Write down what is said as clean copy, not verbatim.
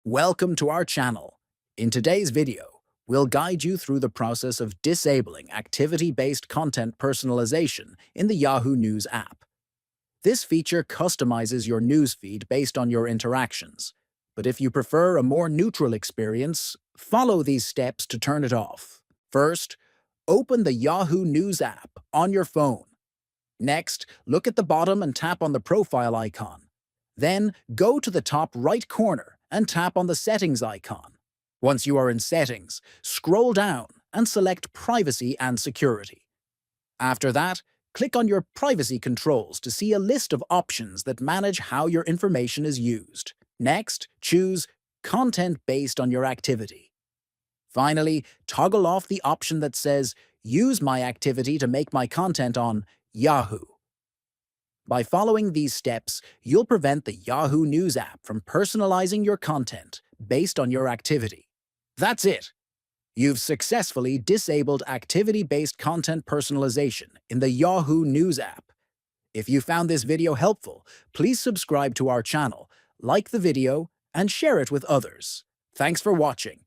Welcome to our channel. In today's video, we'll guide you through the process of disabling activity-based content personalization in the Yahoo News app. This feature customizes your newsfeed based on your interactions, but if you prefer a more neutral experience, follow these steps to turn it off. First, open the Yahoo News app on your phone. Next, look at the bottom and tap on the profile icon. Then, go to the top right corner and tap on the Settings icon. Once you are in Settings, scroll down and select Privacy and Security. After that, click on your privacy controls to see a list of options that manage how your information is used. Next, choose Content based on your activity. Finally, toggle off the option that says Use my activity to make my content on Yahoo. By following these steps, you'll prevent the Yahoo News app from personalizing your content based on your activity. That's it! You've successfully disabled activity-based content personalization in the Yahoo News app. If you found this video helpful, please subscribe to our channel, like the video, and share it with others. Thanks for watching.